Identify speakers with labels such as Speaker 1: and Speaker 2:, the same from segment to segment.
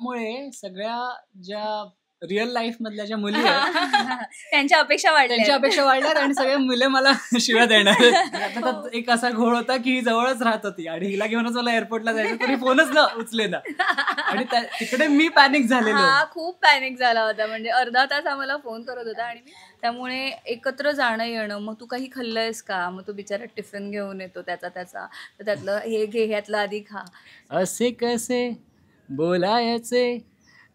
Speaker 1: त्यामुळे सगळ्या ज्या रिअल लाईफ मधल्या ज्या मुली आहेत
Speaker 2: त्यांच्या अपेक्षा
Speaker 1: वाढल्यात आणि सगळे मुले मला शिव्या देणार. आता एक असा घोळ होता की ही जवळच राहत होती आणि हिला घेऊनच मला एअरपोर्टला जायचं, तरी फोनच न उचले ना. आणि तिकडे मी पॅनिक झालेलो.
Speaker 2: खूप पॅनिक झाला होता. म्हणजे अर्धा तास आम्हाला फोन करत होता. आणि त्यामुळे एकत्र जाणं येणं, मग तू काही खाल्लंयस का, मग तो बिचारा टिफिन घेऊन येतो त्याचा तर त्यातलं हे घे, ह्यातलं आधी खा.
Speaker 1: असे कसे बोलायचे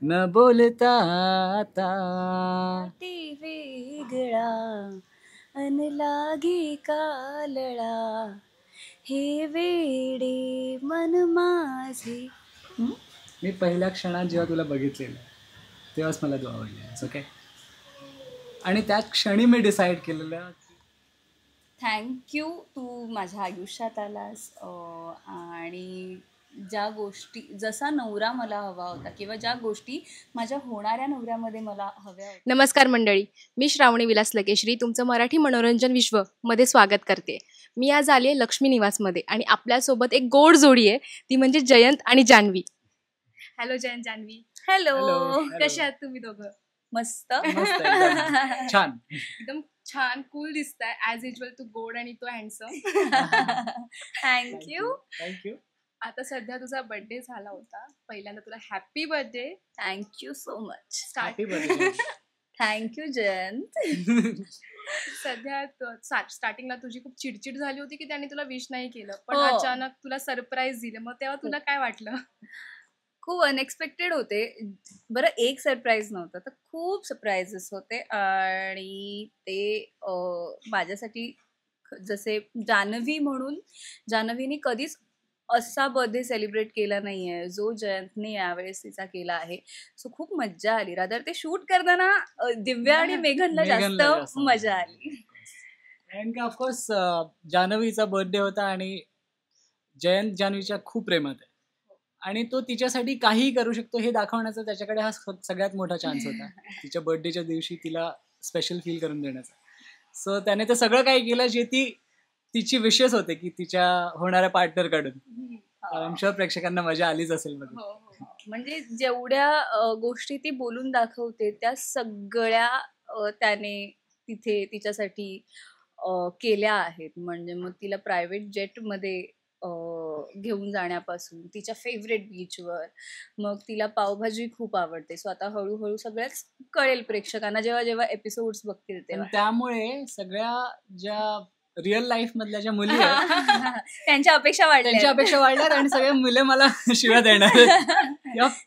Speaker 1: न बोलता आता
Speaker 2: वेगळा अन लागी कालळा हे वेडे मन माझे.
Speaker 1: मी पहिल्या क्षणात जेव्हा तुला बघितलेलं तेव्हाच मला तू आवडली. ओके. आणि त्याच क्षणी मी डिसाईड केलेलं.
Speaker 2: थँक्यू, तू माझ्या आयुष्यात आलास. आणि ज्या गोष्टी, जसा नवरा मला हवा होता किंवा ज्या गोष्टी माझ्या होणाऱ्या नवऱ्यामध्ये मला हव्या होत्या.
Speaker 3: नमस्कार मंडळी, मी श्रावणी विलास लकेश्री तुमचं मराठी मनोरंजन विश्व मध्ये स्वागत करते. मी आज आली आहे लक्ष्मी निवासमध्ये आणि आपल्यासोबत एक गोड जोडी आहे, ती म्हणजे जयंत आणि जान्हवी. हॅलो जयंत, जान्हवी.
Speaker 2: हॅलो.
Speaker 3: कशा आहात तुम्ही दोघं?
Speaker 2: मस्त.
Speaker 1: छान,
Speaker 3: एकदम छान, कूल दिसताय ॲज युजल. तू गोड आणि तो हँडसम.
Speaker 2: थँक्यू.
Speaker 3: आता सध्या तुझा बर्थडे झाला होता. पहिल्यांदा तुला happy birthday.
Speaker 2: Thank you so much.
Speaker 3: Thank you
Speaker 2: Jayant.
Speaker 3: सध्या स्टार्टिंगला तुझी खूप चिडचिड झाली होती की त्यांनी तुला विश नाही केलं, पण
Speaker 2: हो.
Speaker 3: अचानक तुला सरप्राईज दिलं. मग तेव्हा तुला काय वाटलं?
Speaker 2: खूप अनएक्सपेक्टेड होते. बरं, एक सरप्राईज नव्हतं, तर खूप सरप्राईजेस होते. आणि ते माझ्यासाठी, जसे जान्हवीने कधीच असा बर्थडे सेलिब्रेट केला नाहीये जो जयंतने यावेळेस तिचा केला आहे. सो खूप मज्जा आली. रादर ते शूट करताना दिव्या आणि मेघनला जास्त मजा आली.
Speaker 1: कारण की ऑफकोर्स जान्हवीचा बर्थडे होता आणि जयंत जान्हवीच्या खूप प्रेमात आहे आणि तो तिच्यासाठी काहीही करू शकतो हे दाखवण्याचा त्याच्याकडे हा सगळ्यात मोठा चान्स होता. तिच्या बर्थडेच्या दिवशी तिला स्पेशल फील करून देण्याचा. सो त्याने ते सगळं काही केलं जे तिची विशेष होते की तिच्या होणाऱ्या पार्टनर कडून. आय एम शुअर प्रेक्षकांना मजा आलीच असेल.
Speaker 2: म्हणजे जेवढ्या गोष्टी ती बोलून दाखवते त्या सगळ्या त्याने तिथे तिच्यासाठी केल्या आहेत. म्हणजे मग तिला प्रायव्हेट जेटमध्ये घेऊन जाण्यापासून तिच्या फेवरेट बीचवर, मग तिला पावभाजी खूप आवडते. सो आता हळूहळू सगळ्याच कळेल प्रेक्षकांना जेव्हा जेव्हा एपिसोड्स बघतील तेव्हा.
Speaker 1: त्यामुळे सगळ्या ज्या रिअल लाईफ मधल्या ज्या मुली आहेत
Speaker 2: त्यांच्या अपेक्षा
Speaker 1: वाढल्यात आणि सगळे मुले मला शिव्या देणार.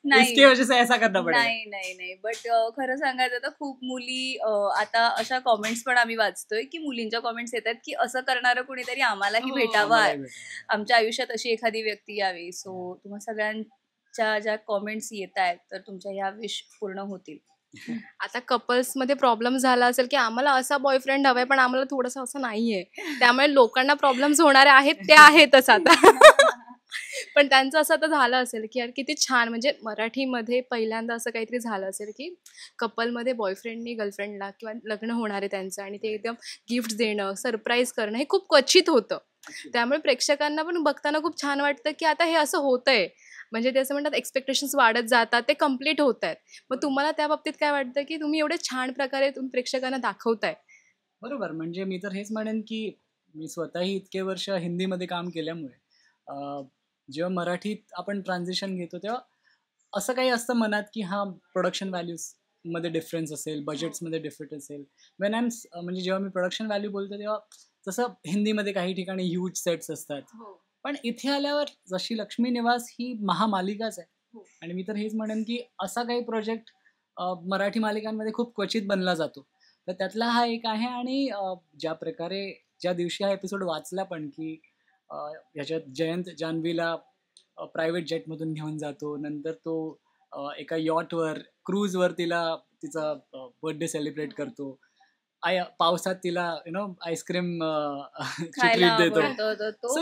Speaker 2: नाही. बट खरं सांगायचं तर खूप मुली आता अशा कॉमेंट्स पण आम्ही वाचतोय की मुलींच्या कॉमेंट्स येतात की असं करणारं कुणीतरी आम्हालाही भेटावं, आमच्या आयुष्यात अशी एखादी व्यक्ती यावी. सो तुम्हा सगळ्यांच्या ज्या कॉमेंट्स येत आहेत तर तुमच्या ह्या विश पूर्ण होतील.
Speaker 3: आता कपल्समध्ये प्रॉब्लेम झाला असेल की आम्हाला असा बॉयफ्रेंड हवाय पण आम्हाला थोडंसं असं नाहीये, त्यामुळे लोकांना प्रॉब्लेम्स होणारे आहेत ते आहेतच आता. पण त्यांचं असं आता झालं असेल की यार किती छान, म्हणजे मराठीमध्ये पहिल्यांदा असं काहीतरी झालं असेल की कपलमध्ये बॉयफ्रेंडनी गर्लफ्रेंडला किंवा लग्न होणार आहे त्यांचं आणि ते एकदम गिफ्ट देणं, सरप्राईज करणं हे खूप क्वचित होतं. त्यामुळे प्रेक्षकांना पण बघताना खूप छान वाटतं की आता हे असं होतंय. म्हणजे ते असं म्हणतात एक्सपेक्टेशन्स वाढत जातात, ते कम्प्लीट होत आहेत. मग तुम्हाला त्या बाबतीत काय वाटतं की तुम्ही एवढे छान प्रकारे तुम्ही प्रेक्षकांना दाखवताय?
Speaker 1: बरोबर. म्हणजे मी तर हेच म्हणेन की मी स्वतःही इतके वर्ष हिंदीमध्ये काम केल्यामुळे जेव्हा मराठीत आपण ट्रान्झिशन घेतो तेव्हा असं काही असतं मनात की हा प्रोडक्शन व्हॅल्यूज मध्ये डिफरन्स असेल, बजेट्समध्ये डिफरंट असेल. म्हणजे जेव्हा मी प्रोडक्शन व्हॅल्यू बोलतो तेव्हा जसं हिंदीमध्ये काही ठिकाणी ह्यूज सेट्स असतात, पण इथे आल्यावर जशी लक्ष्मी निवास ही महामालिकाच आहे. आणि मी तर हेच म्हणेन की असा काही प्रोजेक्ट मराठी मालिकांमध्ये खूप क्वचित बनला जातो, तर त्यातला हा एक आहे. आणि ज्या प्रकारे ज्या दिवशी हा एपिसोड वाचला पण की ह्याच्यात जयंत जान्हवीला प्रायव्हेट जेटमधून घेऊन जातो, नंतर तो एका यॉटवर क्रूजवर तिचा बर्थडे सेलिब्रेट करतो, पावसात तिला आईस्क्रीम देतो.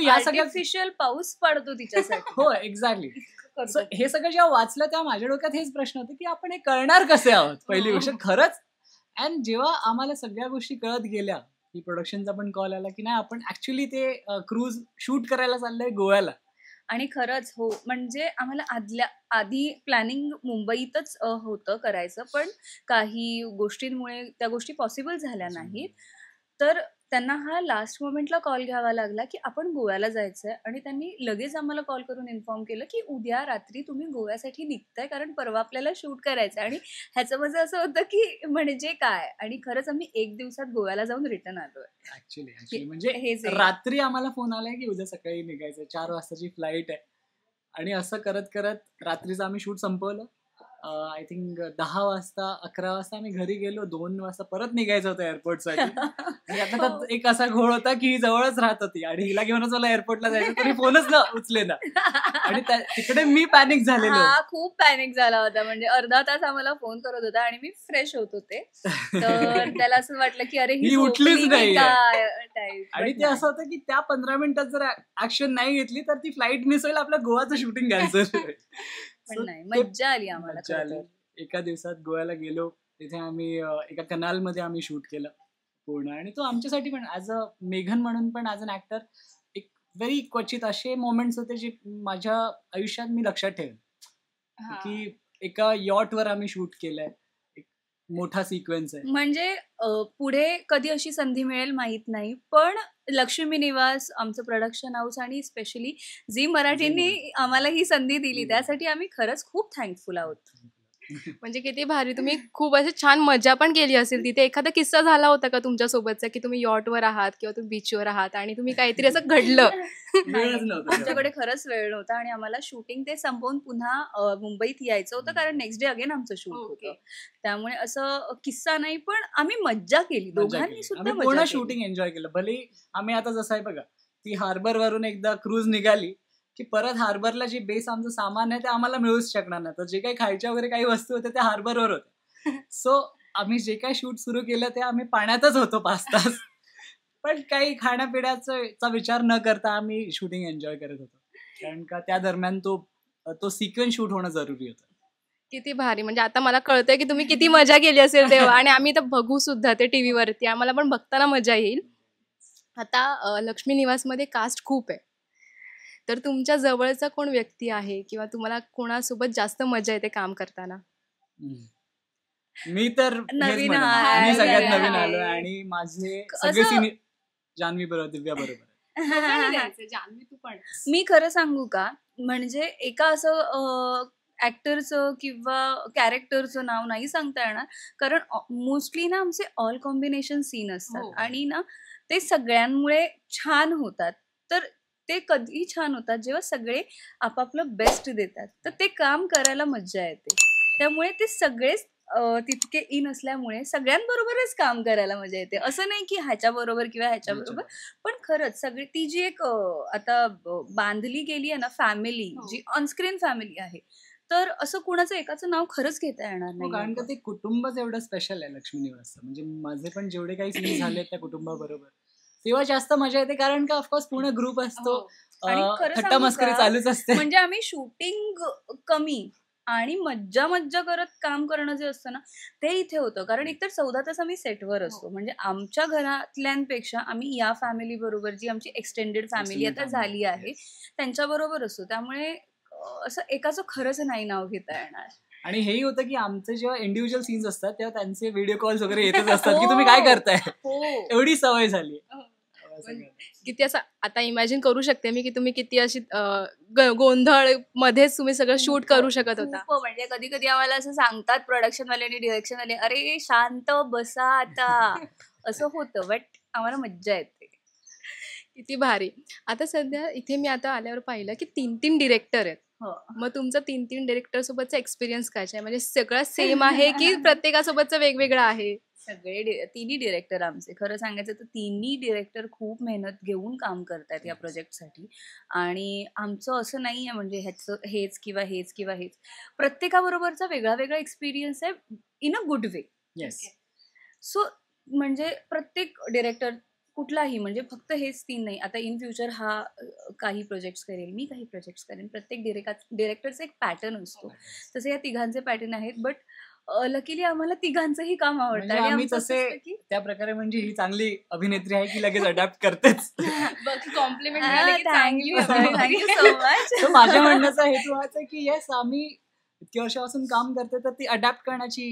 Speaker 2: आर्टिफिशियल पाऊस पडतो तिच्यासाठी.
Speaker 1: हो, एक्झॅक्टली. हे सगळं जेव्हा वाचलं तेव्हा माझ्या डोक्यात हेच प्रश्न होते की आपण हे करणार कसे आहोत पहिली गोष्ट खरंच. अँड जेव्हा आम्हाला सगळ्या गोष्टी कळत गेल्या की प्रोडक्शनचा पण कॉल आला की नाही आपण ऍक्च्युली ते क्रूज शूट करायला चाललंय गोव्याला,
Speaker 2: आणि खरंच हो, म्हणजे आम्हाला आधी प्लॅनिंग मुंबईतच होतं करायचं, पण काही गोष्टींमुळे त्या गोष्टी पॉसिबल झाल्या नाहीत. तर त्यांना हा लास्ट मोमेंटला कॉल घ्यावा लागला, की आपण गोव्याला जायचंय आणि त्यांनी लगेच आम्हाला कॉल करून इन्फॉर्म केलं, की उद्या रात्री तुम्ही गोव्यासाठी निघताय कारण परवा आपल्याला शूट करायचंय. आणि ह्याचं माझं असं होतं, की म्हणजे काय? आणि खरंच आम्ही 1 दिवसात गोव्याला जाऊन रिटर्न आलोय.
Speaker 1: ऍक्च्युली म्हणजे
Speaker 2: हेच आहे.
Speaker 1: रात्री आम्हाला फोन आलाय की उद्या सकाळी निघायचं, 4 वाजताची फ्लाईट आहे. आणि असं करत करत रात्रीचं आम्ही शूट संपवलं. आय थिंक 10 वाजता 11 वाजता आम्ही घरी गेलो. 2 वाजता परत निघायचं होतं एअरपोर्टसाठी. आणि आता त्यात एक असा घोळ होता की ही जवळच राहत होती आणि हिला घेऊनच मला एअरपोर्टला जायचं, तरी फोनच ना उचले ना. आणि तिकडे मी पॅनिक झालेलो.
Speaker 2: हा खूप पॅनिक झाला होता. म्हणजे अर्धा तास आम्हाला फोन करत होता आणि मी फ्रेश होत होते. तर त्याला असं वाटलं की अरे
Speaker 1: ही उठलीच
Speaker 2: झोपली की
Speaker 1: नाहीये.
Speaker 2: काय टाईप.
Speaker 1: आणि ते असं होतं की त्या 15 मिनिटात जर ऍक्शन नाही घेतली तर ती फ्लाईट मिस होईल, आपलं गोवाचं शूटिंग कॅन्सल.
Speaker 2: पण नाही, मज्जा आली आम्हाला
Speaker 1: मज्जा
Speaker 2: खरं
Speaker 1: आली.
Speaker 2: तर.
Speaker 1: एका दिवसात गोव्याला गेलो. तिथे आम्ही एका कनालमध्ये आम्ही शूट केलं पूर्ण. आणि तो आमच्यासाठी पण ऍज अ मेघन म्हणून पण ऍज अन ऍक्टर एक व्हेरी क्वचित असे मोमेंट्स होते जे माझ्या आयुष्यात मी लक्षात ठेवेन. की एका यॉटवर आम्ही शूट केलंय. एक मोठा सिक्वेन्स आहे.
Speaker 2: म्हणजे पुढे कधी अशी संधी मिळेल माहित नाही, पण लक्ष्मी निवास आमचं प्रोडक्शन हाऊस आणि स्पेशली झी मराठींनी आम्हाला ही संधी दिली, त्यासाठी आम्ही खरंच खूप थँकफुल आहोत.
Speaker 3: म्हणजे किती भारी, तुम्ही खूप अशी छान मजा पण केली असेल तिथे. एखादा किस्सा झाला होता का तुमच्या सोबतचा की तुम्ही यॉटवर आहात किंवा तुम्ही बीचवर आहात आणि तुम्ही काहीतरी असं घडलं?
Speaker 1: वेळच नव्हता.
Speaker 2: आमच्याकडे खरंच वेळ नव्हता आणि आम्हाला शूटिंग ते संपवून पुन्हा मुंबईत यायचं होतं, कारण नेक्स्ट डे अगेन आमचं शूट
Speaker 3: ओके.
Speaker 2: होतं. त्यामुळे असं किस्सा नाही, पण आम्ही मज्जा केली,
Speaker 1: मज्जा
Speaker 2: दोघांनी
Speaker 1: केली.
Speaker 2: सुद्धा
Speaker 1: आम्ही
Speaker 2: मजा
Speaker 1: पूर्ण
Speaker 2: केली.
Speaker 1: शूटिंग एन्जॉय केलं. भले आम्ही आता जसं आहे बघा, ती हार्बर वरून एकदा क्रूज निघाली की परत हार्बरला जे बेस आमचं सामान आहे ते आम्हाला मिळूच शकणार नाही. तर जे काही खायच्या वगैरे काही वस्तू होत्या त्या हार्बरवर होत्या. सो आम्ही जे काही शूट सुरू केलं ते आम्ही पाण्यातच होतो 5 तास. पण काही खाण्यापिण्याचा विचार न करता आम्ही शूटिंग एन्जॉय करत होतो. कारण का त्या दरम्यान तो सिक्वेन्स शूट होणं जरुरी होतं.
Speaker 3: किती भारी. म्हणजे आता मला कळतंय की तुम्ही किती मजा केली असेल तेव्हा. आणि आम्ही तर बघू सुद्धा ते टीव्हीवरती. आम्हाला पण बघताना मजा येईल. आता लक्ष्मी निवासमध्ये कास्ट खूप आहे. तर तुमच्या जवळचा कोण व्यक्ती आहे किंवा तुम्हाला कोणासोबत जास्त मजा येते काम करताना?
Speaker 1: मी तर हेच
Speaker 2: नवीन
Speaker 1: म्हणेन.
Speaker 2: आहे,
Speaker 1: मी सगळ्यात
Speaker 3: आहे.
Speaker 1: नवीन आलोय आणि माझे सगळे
Speaker 2: असं-
Speaker 1: सिनियर जान्हवी बरोबर, दिव्या बरोबर.
Speaker 3: जान्हवी तू पण.
Speaker 2: मी खरं सांगू का, म्हणजे एका असं ऍक्टरचं किंवा कॅरेक्टरचं नाव नाही सांगता येणार, कारण मोस्टली ना आमचे ऑल कॉम्बिनेशन सीन असतात
Speaker 3: हो.
Speaker 2: आणि ना ते सगळ्यांमुळे छान होतात. तर ते कधी छान होतात जेव्हा सगळे आपापलं बेस्ट देतात, तर ते काम करायला मज्जा येते. त्यामुळे ते सगळेच तितके इन असल्यामुळे सगळ्यांबरोबरच काम करायला मजा येते. असं नाही की ह्याच्याबरोबर किंवा ह्याच्याबरोबर, पण खरंच सगळी ती जी एक आता बांधली गेली आहे ना फॅमिली,
Speaker 3: हो.
Speaker 2: जी ऑनस्क्रीन फॅमिली आहे, तर असं कुणाचं एकाचं नाव खरंच घेता येणार
Speaker 1: हो,
Speaker 2: नाही.
Speaker 1: कारण का ते कुटुंबच एवढं स्पेशल आहे लक्ष्मी निवासचं. म्हणजे माझे पण जेवढे काही सीन झाले त्या कुटुंबाबरोबर तेव्हा जास्त मजा येते, कारण का ऑफकोर्स पूर्ण ग्रुप असतो.
Speaker 2: आणि खरं
Speaker 1: थट्टा
Speaker 2: सांगू
Speaker 1: मस्करी
Speaker 2: का,
Speaker 1: चालूच असते.
Speaker 2: म्हणजे आम्ही शूटिंग कमी आणि मज्जा मज्जा करत काम करणं जे असतं ना, ते इथे होतं. कारण एकतर 14 तास आम्ही सेटवर असतो. म्हणजे आमच्या घरातल्यांपेक्षा आम्ही या फॅमिली बरोबर, जी आमची एक्सटेंडेड फॅमिली आता
Speaker 1: Extended family,
Speaker 2: झाली आहे, त्यांच्याबरोबर असतो. त्यामुळे असं एकाचं खरंच नाही नाव घेता येणार.
Speaker 1: आणि हेही होतं की आमचे जेव्हा इंडिव्हिज्युअल सीन्स असतात तेव्हा त्यांचे व्हिडिओ कॉल्स वगैरे येतच असतात की तुम्ही काय करताय.
Speaker 2: हो.
Speaker 1: एवढी सवय झाली.
Speaker 3: किती असं आता इमॅजिन करू शकते मी की तुम्ही किती अशी गोंधळ मध्येच तुम्ही सगळं शूट करू शकत होता.
Speaker 2: खूप म्हणजे कधी कधी आम्हाला असं सांगतात प्रोडक्शन वाले आणि डिरेक्शन वाले, अरे शांत बसा आता, असं होतं. बट आम्हाला मज्जा येते.
Speaker 3: किती भारी. आता सध्या इथे मी आता आल्यावर पाहिलं की 3 डिरेक्टर आहेत.
Speaker 2: हो.
Speaker 3: मग तुमचा 3 डिरेक्टर सोबतचा एक्सपिरियन्स काय आहे? म्हणजे सगळं सेम आहे की प्रत्येकासोबतचं वेगवेगळं आहे?
Speaker 2: सगळे तिन्ही डिरेक्टर आमचे, खरं सांगायचं तर तिन्ही डिरेक्टर खूप मेहनत घेऊन काम करतात या प्रोजेक्टसाठी. आणि आमचं असं नाही आहे म्हणजे ह्याचं हेच किंवा हेच किंवा हेच, प्रत्येकाबरोबरचा वेगळा वेगळा एक्सपिरियन्स आहे in a good way.
Speaker 1: Yes.
Speaker 2: So म्हणजे प्रत्येक डिरेक्टर कुठलाही, म्हणजे फक्त हेच 3 नाही. आता इन फ्युचर हा काही प्रोजेक्ट्स करेल, मी काही प्रोजेक्ट्स करेन. प्रत्येक डिरेक्टरचा एक पॅटर्न असतो. तसे या तिघांचे पॅटर्न आहेत. बट लकीली आम्हाला तिघांचंही काम आवडतं
Speaker 1: म्हणजे
Speaker 2: आणि
Speaker 1: आम्ही
Speaker 2: आमचं असं
Speaker 1: तसे
Speaker 2: असतं की
Speaker 1: त्या प्रकारे म्हणजे ही चांगली अभिनेत्री आहे की लगेच अडॅप्ट करतेच.
Speaker 3: कॉम्प्लिमेंट मिळाली की चांगली
Speaker 2: थँक्यू सो मच.
Speaker 1: तर माझ्या म्हणण्याचा हेतू हाच आहे की येस, आम्ही इतक्या वर्षापासून काम करते तर ती अडॅप्ट करण्याची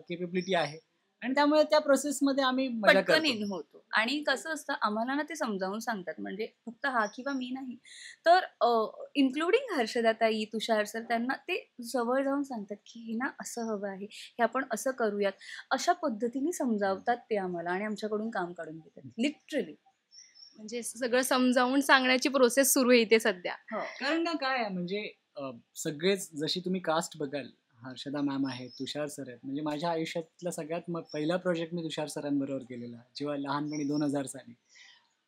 Speaker 1: केपेबिलिटी आहे आणि त्यामुळे त्या प्रोसेसमध्ये आम्ही मजा
Speaker 2: पटकन
Speaker 1: करतो.
Speaker 2: इन होतो. आणि कसं असतं आम्हाला ना ते समजावून सांगतात, म्हणजे फक्त हा किंवा मी नाही, तर इन्क्लुडिंग हर्षदाताई, तुषार सर, त्यांना ते जवळ जाऊन सांगतात की हे ना असं हवं आहे, हे आपण असं करूयात, अशा पद्धतीने समजावतात ते आम्हाला आणि आमच्याकडून काम काढून घेतात लिटरली.
Speaker 3: म्हणजे सगळं समजावून सांगण्याची प्रोसेस सुरू आहे इथे सध्या.
Speaker 1: कारण ना काय आहे म्हणजे सगळेच जशी तुम्ही कास्ट बघाल, हर्षदा मॅम आहेत, तुषार सर आहेत. म्हणजे माझ्या आयुष्यातला सगळ्यात पहिला प्रोजेक्ट मी तुषार सरांबरोबर केलेला जेव्हा लहानपणी 2000 साली.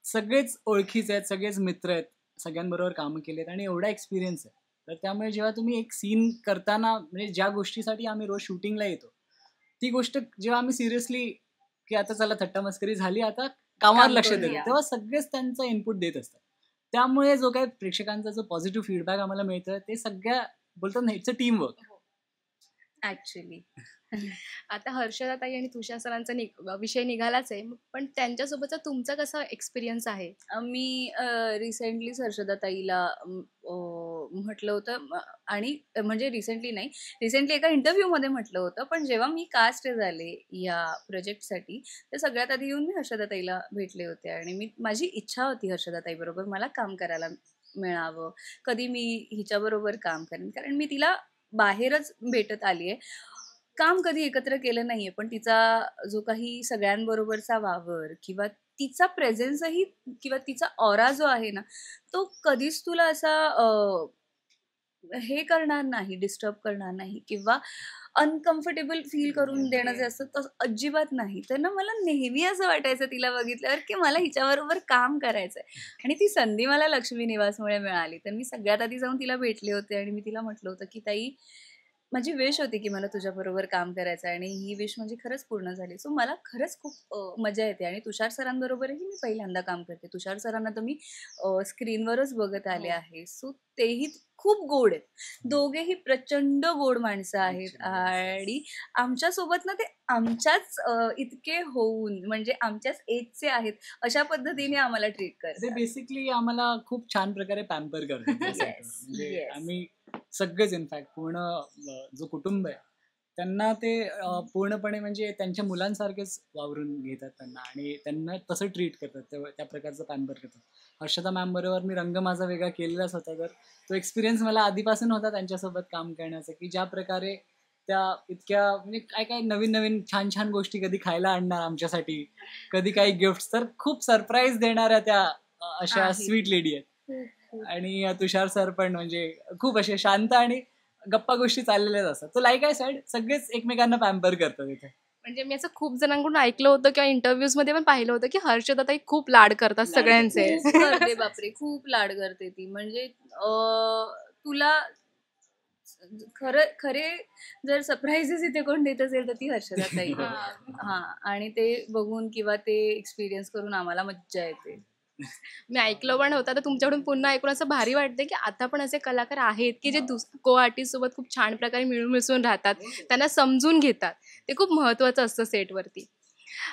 Speaker 1: सगळेच ओळखीचे आहेत, सगळेच मित्र आहेत, सगळ्यांबरोबर कामं केलेत आणि एवढा एक्सपिरियन्स आहे. तर त्यामुळे जेव्हा तुम्ही एक सीन करताना म्हणजे ज्या गोष्टीसाठी आम्ही रोज शूटिंगला येतो, ती गोष्ट जेव्हा आम्ही सिरियसली की आता चला थट्टा मस्करी झाली, आता कामावर
Speaker 2: काम
Speaker 1: लक्ष
Speaker 2: करूया.
Speaker 1: देतो, तेव्हा सगळेच त्यांचा इनपुट देत असतात. त्यामुळे जो काही प्रेक्षकांचा जो पॉझिटिव्ह फीडबॅक आम्हाला मिळतोय ते सगळ्या बोलतात ना, it's a team work.
Speaker 2: Actually
Speaker 3: आता हर्षदाताई आणि तुषार सरांचा विषय निघालाच आहे, पण त्यांच्यासोबतचा तुमचा कसा एक्सपिरियन्स आहे?
Speaker 2: मी रिसेंटली हर्षदाताईला म्हटलं होतं आणि म्हणजे रिसेंटली नाही, रिसेंटली एका इंटरव्ह्यूमध्ये म्हटलं होतं, पण जेव्हा मी कास्ट झाले या प्रोजेक्टसाठी तर सगळ्यात आधी येऊन मी हर्षदाताईला भेटले होते आणि माझी इच्छा होती हर्षदाताईबरोबर मला काम करायला मिळावं, कधी मी हिच्याबरोबर काम करेन, कारण मी तिला बाहेरच भेटत आली आहे, काम कधी एकत्र केलं नाहीये, पण तिचा जो काही सगळ्यांबरोबरचा वावर किंवा तिचा प्रेझेन्सही किंवा तिचा ऑरा जो आहे ना, तो कधीच तुला असा हे करणार नाही, डिस्टर्ब करणार नाही किंवा अनकम्फर्टेबल फील करून देणं जे असतं तसं अजिबात नाही. तर ना मला नेहमी असं वाटायचं तिला बघितल्यावर की मला हिच्याबरोबर काम करायचंय आणि ती संधी मला लक्ष्मी निवासमुळे मिळाली. तर मी सगळ्यात आधी जाऊन तिला भेटले होते आणि मी तिला म्हटलं होतं की ताई, माझी विश होती की मला तुझ्याबरोबर काम करायचं आहे आणि ही विश म्हणजे खरंच पूर्ण झाली. सो मला खरंच खूप मजा येते आणि तुषार सरांबरोबरही मी पहिल्यांदा काम करते. तुषार सरांना तर मी स्क्रीनवरच बघत आले आहे. सो तेही खूप गोड आहेत. दोघेही प्रचंड गोड माणसं आहेत आणि आमच्यासोबत ना ते आमच्याच इतके होऊन म्हणजे आमच्याच एजचे आहेत अशा पद्धतीने आम्हाला ट्रीट
Speaker 1: ते
Speaker 2: करतात.
Speaker 1: बेसिकली आम्हाला खूप छान प्रकारे पॅम्पर करतात. म्हणजे
Speaker 2: yes.
Speaker 1: आम्ही सगळेच इनफॅक्ट पूर्ण जो कुटुंब आहे त्यांना ते पूर्णपणे म्हणजे त्यांच्या मुलांसारखेच वावरून घेतात त्यांना आणि त्यांना तसं ट्रीट करतात, त्या प्रकारचं पॅम्पर करतात. हर्षदा मॅम बरोबर मी रंग माझा वेगळा केलेलाच होता, तर तो एक्सपिरियन्स मला आधीपासून होता त्यांच्यासोबत काम करण्याचा, की ज्या प्रकारे त्या इतक्या म्हणजे काय काय नवीन नवीन छान छान गोष्टी कधी खायला आणणार आमच्यासाठी, कधी काही गिफ्ट, तर खूप सरप्राईज देणाऱ्या त्या अशा
Speaker 2: आहेत.
Speaker 1: स्वीट लेडी आहेत. आणि तुषार सर पण म्हणजे खूप असे शांत आणि गप्पा गोष्टी चाललेल्याच असतात. तो लाईक आय सेड सगळेच एकमेकांना पॅम्पर करतात इथे.
Speaker 3: म्हणजे मी असं खूप जणांकडून ऐकलं होतं किंवा इंटरव्ह्यूज मध्ये पण पाहिलं होतं की हर्षदाताई खूप लाड करतात
Speaker 1: लाड
Speaker 3: सगळ्यांचे.
Speaker 2: खूप करते बापरे, खूप लाड करते ती. म्हणजे तुला खरे जर सरप्राईजेस इथे कोण देत असेल तर ती हर्षदाताई. हा, आणि ते बघून किंवा ते एक्सपिरियन्स करून आम्हाला मज्जा येते.
Speaker 3: मी ऐकलं पण होतं, तर तुमच्याकडून पुन्हा ऐकून असं भारी वाटते की आता पण असे कलाकार आहेत की जे को आर्टिस्ट सोबत खूप छान प्रकारे मिळून मिसळून राहतात, त्यांना समजून घेतात. ते खूप महत्त्वाचं असतं सेटवरती.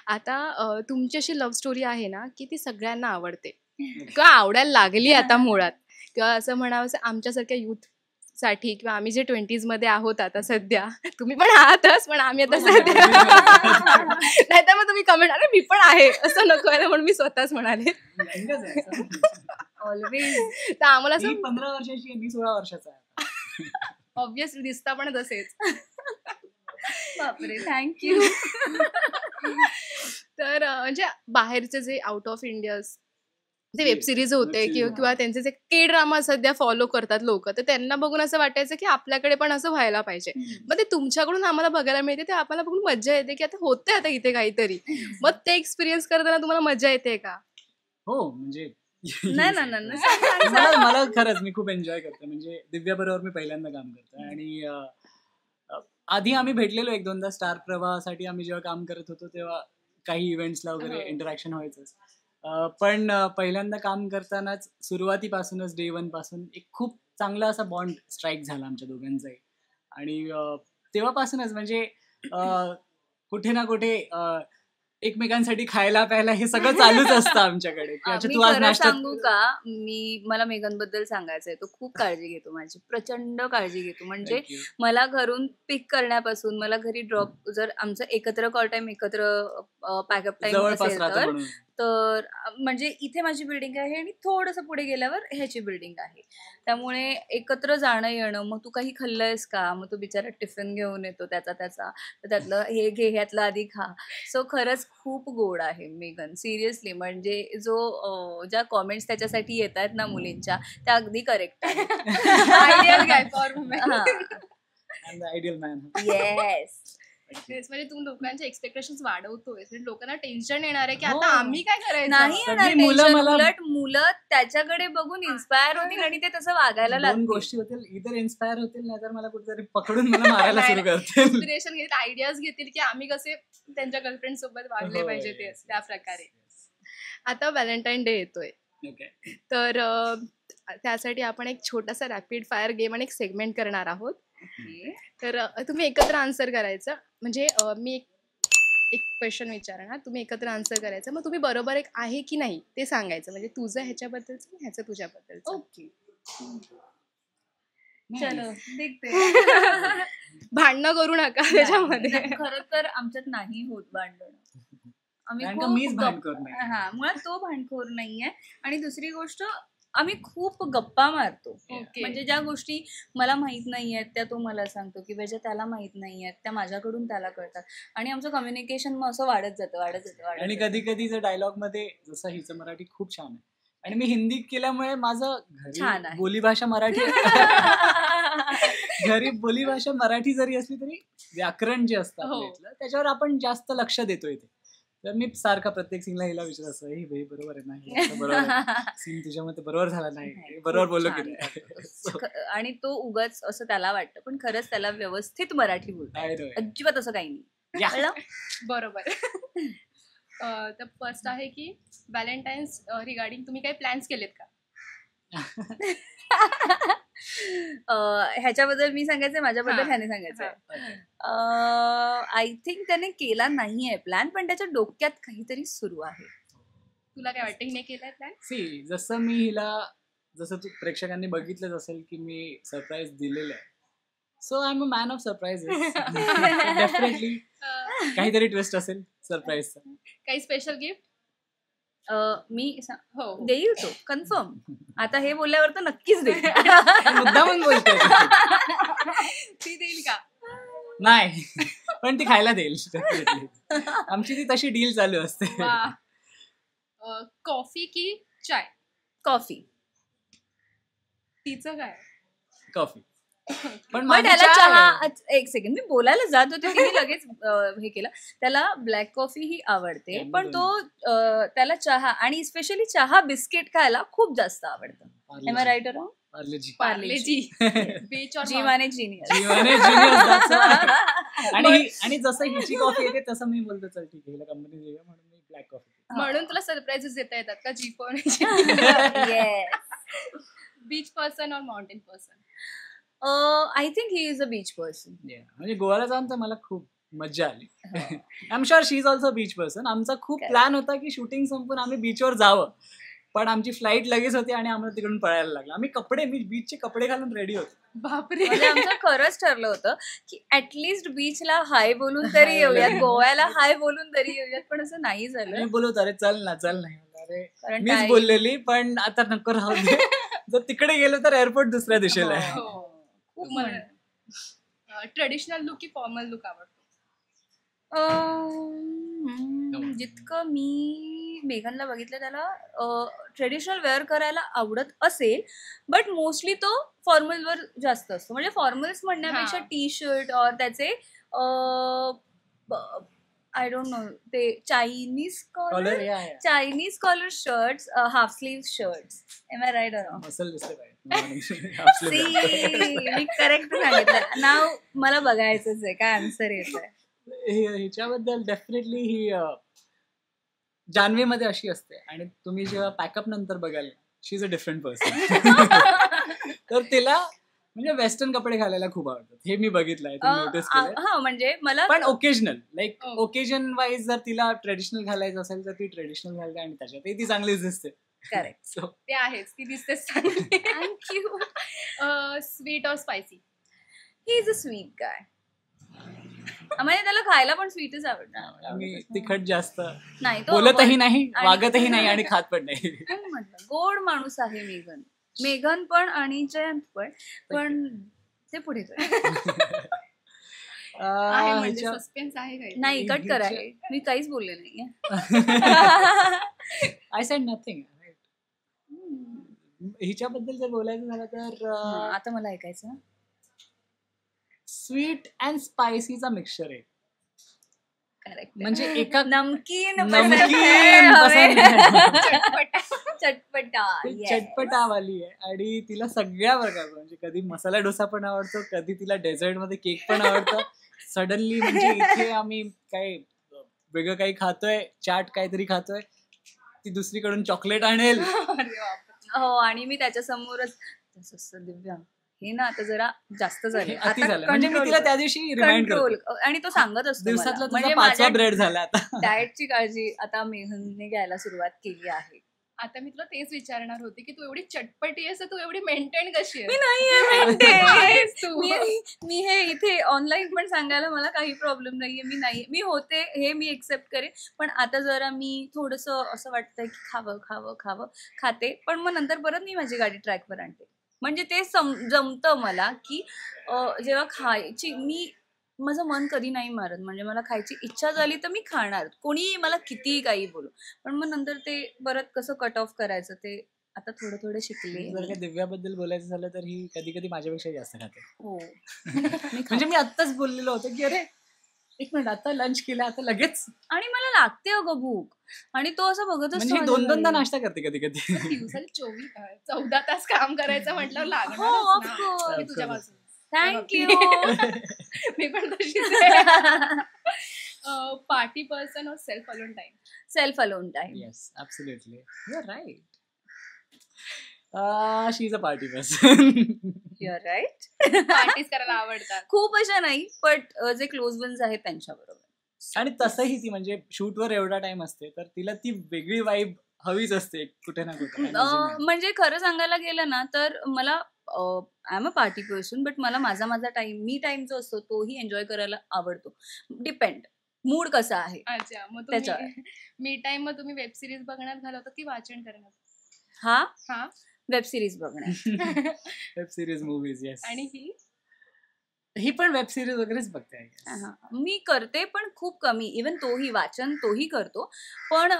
Speaker 3: आता तुमची अशी लव्ह स्टोरी आहे ना की ती सगळ्यांना आवडते किंवा आवडायला लागली आता मुळात, किंवा असं म्हणावं आमच्यासारख्या youth साठी किंवा आम्ही जे 20s मध्ये आहोत आता सध्या, तुम्ही पण आहातच पण आम्ही आता सध्या नाहीतर मग तुम्ही कमेंट अरे मी पण आहे असं नको आहे म्हणून मी स्वतःच म्हणाले.
Speaker 2: ऑलवेज.
Speaker 3: तर आम्हाला
Speaker 1: ती
Speaker 3: असं
Speaker 1: 15 वर्षाची आहे, मी 16 वर्षाचा आहे.
Speaker 3: ऑब्विसली दिसता पण तसेच.
Speaker 2: बापरे, थँक्यू.
Speaker 3: तर म्हणजे बाहेरचे जे आउट ऑफ इंडिया जे वेब सिरीज होते
Speaker 1: web series
Speaker 3: किंवा त्यांचे जे के ड्रामा सध्या फॉलो करतात लोक, तर त्यांना बघून असं वाटायचं की आपल्याकडे पण असं व्हायला पाहिजे. मग ते तुमच्याकडून आम्हाला बघायला मिळते, ते आम्हाला बघून मज्जा येते की आता होते आता इथे काहीतरी. मग ते एक्सपिरियन्स करताना तुम्हाला मज्जा येते का?
Speaker 1: हो म्हणजे
Speaker 2: नाही.
Speaker 1: मला खरंच मी खूप एन्जॉय करतो. म्हणजे दिव्या बरोबर मी पहिल्यांदा काम करतो आणि आधी आम्ही भेटलेलो 1-2दा स्टार प्रवाहासाठी. आम्ही जेव्हा काम करत होतो तेव्हा काही इव्हेंट्सला वगैरे इंटरॅक्शन व्हायचंच. पण पहिल्यांदा काम करतानाच सुरुवातीपासूनच डे 1 पासून एक खूप चांगला असा बॉन्ड स्ट्राईक झाला आमच्या दोघांचाही आणि तेव्हापासूनच म्हणजे कुठे ना कुठे एकमेकांसाठी खायला प्यायला हे सगळं चालूच असतं आमच्याकडे.
Speaker 2: मी
Speaker 1: तू आज
Speaker 2: खरं
Speaker 1: नाश्त्यात
Speaker 2: सांगू का, मला मेघन बद्दल सांगायचंय. तो खूप काळजी घेतो माझी, प्रचंड काळजी घेतो. म्हणजे
Speaker 1: Thank you.
Speaker 2: मला घरून पिक करण्यापासून मला घरी ड्रॉप, जर आमचं एकत्र कॉल टाइम, एकत्र पॅकअप टाइम
Speaker 1: जवळपास
Speaker 2: असेल
Speaker 1: राहतं
Speaker 2: तर
Speaker 1: म्हणून.
Speaker 2: तर म्हणजे इथे माझी बिल्डिंग आहे आणि थोडंसं पुढे गेल्यावर ह्याची बिल्डिंग आहे. त्यामुळे एकत्र जाणं येणं. मग तू काही खाल्लंयस का, मग तो बिचारा टिफिन घेऊन येतो त्याचा, तर त्यातलं हे घे, ह्यातलं आधी खा. सो खरंच खूप गोड आहे मेघन, सिरियसली. म्हणजे ज्या कॉमेंट्स त्याच्यासाठी येत आहेत ना मुलींच्या, त्या अगदी correct
Speaker 3: ideal guy for women.
Speaker 1: I'm the ideal man.
Speaker 2: Yes.
Speaker 3: म्हणजे तू लोकांचे एक्सपेक्टेशन्स वाढवतोय, लोकांना टेन्शन येणार आहे की
Speaker 1: हो.
Speaker 3: आता आम्ही काय करायचं.
Speaker 2: नाही येणार
Speaker 1: सगळी मुलं
Speaker 2: tension.
Speaker 1: मला-
Speaker 2: उलट मुलं त्याच्याकडे बघून इन्स्पायर होतील आणि ते तसं वागायला
Speaker 1: 2
Speaker 2: लागतील.
Speaker 1: गोष्टी होतील, इतर इन्स्पायर होतील, नाहीतर मला कुठेतरी पकडून मला मारायला सुरू करतील.
Speaker 3: इन्स्पिरेशन घेत आयडियाज घेतील की आम्ही कसे त्यांच्या गर्लफ्रेंड सोबत वागले
Speaker 1: हो,
Speaker 3: पाहिजे ते
Speaker 1: yes,
Speaker 3: त्या
Speaker 1: yes,
Speaker 3: प्रकारे.
Speaker 1: yes.
Speaker 3: आता व्हॅलेंटाईन डे येतोय,
Speaker 1: Okay.
Speaker 3: तर त्यासाठी आपण एक छोटासा रॅपिड फायर गेम आणि एक सेगमेंट करणार आहोत. तर तुम्ही एकत्र आन्सर करायचं. म्हणजे मी एक क्वेश्चन विचारणार, तुम्ही एकत्र आन्सर करायचं. मग तुम्ही बरोबर एक आहे की नाही ते सांगायचं. म्हणजे तुझं ह्याच्याबद्दलचं, ह्याचं तुझ्याबद्दलचं.
Speaker 2: Okay,
Speaker 1: Nice.
Speaker 2: चलो देखते.
Speaker 3: भांडणं करू नका त्याच्यामध्ये.
Speaker 2: खरं तर आमच्यात नाही होत भांडण. आम्ही
Speaker 1: कारण का मीच
Speaker 2: खूप
Speaker 1: भांडखोर नाही.
Speaker 2: हा, मुळात तो भांडखोर नाहीये. आणि दुसरी गोष्ट, आम्ही खूप गप्पा मारतो.
Speaker 3: ओके.
Speaker 2: म्हणजे ज्या गोष्टी मला माहित नाहीयेत त्या तो मला सांगतो, किंवा ज्या त्याला माहित नाहीयेत त्या माझ्याकडून त्याला कळतात. आणि आमचं कम्युनिकेशन मग असं वाढत जातं.
Speaker 1: आणि कधी कधी जर डायलॉग मध्ये, जसं हिचं मराठी खूप छान आहे आणि मी हिंदी केल्यामुळे माझं
Speaker 2: छान
Speaker 1: घरी
Speaker 2: आहे.
Speaker 1: बोलीभाषा मराठी घरी बोलीभाषा मराठी जरी असली तरी व्याकरण जे असतं
Speaker 3: हो.
Speaker 1: आपल्या इथलं, त्याच्यावर आपण जास्त लक्ष देतो इथे. तर मी सारखा प्रत्येक सीनला हिला विचारत असं, हे भाई बरोबर आहे ना, हे असं बरोबर आहे, सीन तुझ्या मते बरोबर झाला नाही, हे बरोबर बोललो की नाही. So,
Speaker 2: आणि तो उगाच असं त्याला वाटतं, पण खरंच त्याला व्यवस्थित मराठी बोलतो.
Speaker 1: I know it.
Speaker 2: अजिबात असं काही नाही.
Speaker 1: Yeah.
Speaker 2: कळलं?
Speaker 3: बरोबर. तर फर्स्ट आहे की व्हॅलेंटाईन्स रिगार्डिंग तुम्ही काही प्लॅन्स केलेत का?
Speaker 2: ह्याच्याबद्दल मी सांगायचंय, माझ्याबद्दल
Speaker 3: हा.
Speaker 2: ह्याने सांगायचंय.
Speaker 1: Okay.
Speaker 2: आय थिंक त्याने केला नाहीये प्लॅन, पण त्याच्या डोक्यात काहीतरी सुरू आहे.
Speaker 3: तुला काय वाटतं, हिने केलाय प्लॅन?
Speaker 1: सी, जसं मी हिला, जसं तू प्रेक्षकांनी बघितलंच असेल की मी सरप्राईज दिलेलं आहे. So I am a man of surprises. Definitely काहीतरी ट्विस्ट असेल सरप्राईजचा.
Speaker 3: काही स्पेशल गिफ्ट?
Speaker 2: मी
Speaker 3: हो.
Speaker 2: देईल तो कन्फर्म. आता हे बोलल्यावर तर नक्कीच देईल.
Speaker 1: मुद्दामून बोलतोय.
Speaker 3: ती देईल का?
Speaker 1: नाही, पण ती खायला देईल definitely. आमची ती तशी डील चालू असते.
Speaker 3: कॉफी की चाय?
Speaker 2: कॉफी.
Speaker 3: तिचं काय?
Speaker 1: कॉफी. पण
Speaker 2: मग
Speaker 1: माझी
Speaker 2: त्याला
Speaker 1: चहा
Speaker 2: चहा,
Speaker 1: आहे.
Speaker 2: एक सेकंड, मी बोलायला जात होते तिने लगेच हे केलं. त्याला ब्लॅक कॉफी ही आवडते,
Speaker 1: त्यामुळे
Speaker 2: पण तो त्याला चहा आणि स्पेशली चहा बिस्किट खायला खूप जास्त आवडतं. Am I right wrong?
Speaker 1: Parle G.
Speaker 3: Parle G. बीच और
Speaker 2: जीवाने जीनियस.
Speaker 1: जीवाने genius, that's why. आणि जसं हिची कॉफी येते तसं मी बोलतो, चल ठीक आहे, हिला कंपनी देऊया म्हणून मी ब्लॅक कॉफी.
Speaker 3: म्हणून तुला सरप्राईजेस देता येतात का? जी पण बीच पर्सन और mountain person?
Speaker 2: I think he is a beach person.
Speaker 1: म्हणजे गोव्याला जाऊन तर मला खूप मज्जा आली. I am sure she is also beach person. आमचा खूप
Speaker 2: Correct.
Speaker 1: प्लॅन होता की शूटिंग संपून आम्ही बीचवर जावं, पण आमची फ्लाईट लगेच होती आणि आम्हाला तिकडून पळायला लागलं. आम्ही बीचचे कपडे घालून रेडी होतो.
Speaker 3: बापरे.
Speaker 2: म्हणजे आमचं खरंच ठरलं होतं की ऍटलीस्ट बीचला हाय बोलून तरी येऊयात, गोव्याला हाय बोलून तरी येऊयात, पण असं नाही झालं.
Speaker 1: आणि बोलवतो, अरे चल ना, चल नाही. अरे
Speaker 2: कारण
Speaker 1: मीच
Speaker 2: time-
Speaker 1: बोललेली, पण आता नको राहू दे. जर तिकडे गेलो तर एअरपोर्ट दुसऱ्या दिशेला आहे.
Speaker 3: हो. खूप ट्रेडिशनल लुक की फॉर्मल लुक आवडतो?
Speaker 2: जितकं मी मेघनला बघितलं त्याला ट्रेडिशनल वेअर करायला आवडत असेल, बट मोस्टली तो फॉर्मलवर जास्त असतो. म्हणजे फॉर्मल्स म्हणण्यापेक्षा
Speaker 3: हा.
Speaker 2: टी शर्ट और त्याचे आय डोंट नो, ते चायनीज
Speaker 1: कॉलर या
Speaker 2: Chinese collar shirts, half sleeve shirts. Am I right और
Speaker 1: मसल दिसते
Speaker 2: मी करेक्ट सांगितलं. नाव मला बघायचंच आहे काय आन्सर येत आहे.
Speaker 1: हिच्याबद्दल डेफिनेटली ही जान्हवी मध्ये अशी असते, आणि तुम्ही जेव्हा पॅकअप नंतर बघाल, शी इज अ डिफरंट पर्सन. तर तिला म्हणजे वेस्टर्न कपडे घालायला खूप आवडतात, हे मी बघितलंय, नोटीस केलंय.
Speaker 2: हा म्हणजे मला
Speaker 1: पण occasional, like
Speaker 3: Oh.
Speaker 1: Occasion wise जर तिला ट्रेडिशनल घालायचं असेल तर ती ट्रेडिशनल घालते आणि त्याच्यातही ती चांगलीच दिसते.
Speaker 2: करेक्ट.
Speaker 1: So,
Speaker 3: ते आहेच, ती दिसतेच चांगली.
Speaker 2: थँक्यू.
Speaker 3: स्वीट और spicy?
Speaker 2: He is a sweet guy. म्हणजे त्याला खायला पण स्वीटच आवडणार.
Speaker 1: आणि तिखट जास्त
Speaker 2: नाही तो
Speaker 1: बोलतही नाही,
Speaker 2: आणि-
Speaker 1: वागतही नाही आणि खात पण नाही.
Speaker 2: म्हणून म्हटलं गोड माणूस आहे मेघन पण आणि जयंत पण ते पुढे
Speaker 3: आहे म्हणजे
Speaker 1: ह्याच्या-
Speaker 3: सस्पेन्स आहे काही.
Speaker 2: नाही कट करा हे. मी काहीच बोलले नाहीये.
Speaker 1: I said nothing. हिच्याबद्दल जर बोलायचं झालं तर
Speaker 2: आता मला ऐकायचं.
Speaker 1: स्वीट अँड स्पायसीचा मिक्सचर आहे.
Speaker 2: करेक्ट.
Speaker 1: म्हणजे एका
Speaker 2: नमकीन
Speaker 1: नमकीन
Speaker 2: पसंद आहे.
Speaker 3: चटपटा.
Speaker 2: चटपटा.
Speaker 1: ते
Speaker 2: yes.
Speaker 1: चटपटावाली आहे आणि तिला सगळ्या प्रकारचं, म्हणजे कधी मसाला डोसा पण आवडतो, कधी तिला डेझर्ट मध्ये केक पण आवडतं. सडनली म्हणजे इथे आम्ही काय वेगळं काही खातोय, चाट काहीतरी खातोय, ती दुसरीकडून चॉकलेट आणेल.
Speaker 3: अरे बापरे.
Speaker 2: हो आणि मी त्याच्या समोरच दिव्या हे ना आता जरा जास्त झाले,
Speaker 1: हे अति झालं. म्हणजे मी तिला त्या दिवशी रिमाइंड
Speaker 2: कंट्रोल.
Speaker 1: करतो,
Speaker 2: आणि तो सांगत असतो
Speaker 1: दिवसातला
Speaker 2: मला.
Speaker 1: तुझा 5वा ब्रेड झाला आता.
Speaker 2: डाएटची काळजी आता मेहनने घ्यायला सुरुवात केली आहे.
Speaker 3: आता मी तुला तेच विचारणार होते की तू एवढी चटपटी आहेस, तू एवढी मेंटेन कशी
Speaker 2: मी
Speaker 3: आहेस?
Speaker 2: नाहीये
Speaker 3: आहेस तू.
Speaker 2: मी हे इथे ऑनलाईन पण सांगायला मला काही प्रॉब्लेम नाहीये. मी नाही, मी होते हे मी एक्सेप्ट करेन. पण आता जरा मी थोडस असं वाटतंय की खावं खाते, पण मग नंतर परत मी माझी गाडी ट्रॅकवर आणते. म्हणजे ते जमतं मला की जेव्हा खायची माझं मन कधी नाही मारत. म्हणजे मला खायची इच्छा झाली तर मी खाणार, कोणी मला कितीही काही बोलू. पण मग नंतर ते परत कसं कट ऑफ करायचं ते आता थोडं शिकले.
Speaker 1: जर का दिव्याबद्दल बोलायचं झालं तर ही कधी कधी माझ्यापेक्षा जास्त खाते.
Speaker 2: हो.
Speaker 1: म्हणजे मी आत्ताच बोललेलो होतो की अरे एक मिनिट, आता लंच केलं, आता लगेच.
Speaker 2: आणि मला लागते अगं भूक, आणि तो असं बघत
Speaker 1: म्हणजे
Speaker 2: असतो.
Speaker 1: 2-2दा नाश्ता करते कधी कधी.
Speaker 3: दिवसाला 14 तास काम करायचं म्हटलं
Speaker 2: हो, of
Speaker 3: लागणार
Speaker 2: course.
Speaker 3: मी तुझ्या बाजूने.
Speaker 2: थँक्यू.
Speaker 3: मी पण तशीच आहे. पार्टी पर्सन और self alone time?
Speaker 2: Self alone time.
Speaker 1: Yes, absolutely, you are right. She is a party person.
Speaker 2: You are right.
Speaker 3: Parties करायला आवडतात.
Speaker 2: खूप अशा नाही, बट जे क्लोज वन्स आहेत त्यांच्याबरोबर.
Speaker 1: आणि तसंही ती म्हणजे शूटवर एवढा टाइम असते तर तिला ती वेगळी वाईब हवीच असते कुठे ना कुठे.
Speaker 2: म्हणजे खरं सांगायला गेलं ना तर मला I am a party person, but मला माझा टाइम, मी टाइम जो असतो तोही एन्जॉय करायला आवडतो. डिपेंड मूड कसा आहे.
Speaker 3: अच्छा, मग
Speaker 2: त्याच्यावर.
Speaker 3: तुम्ही मी टाइम मग तुम्ही वेब सिरीज बघण्यात घालवता की वाचन करण्यात?
Speaker 2: हा वेब सिरीज बघण्यात.
Speaker 1: Web series, movies. येस.
Speaker 3: आणि
Speaker 1: ही पण वेब सिरीज वगैरेच बघते.
Speaker 2: मी करते पण खूप कमी. इवन वाचन तोही करतो, पण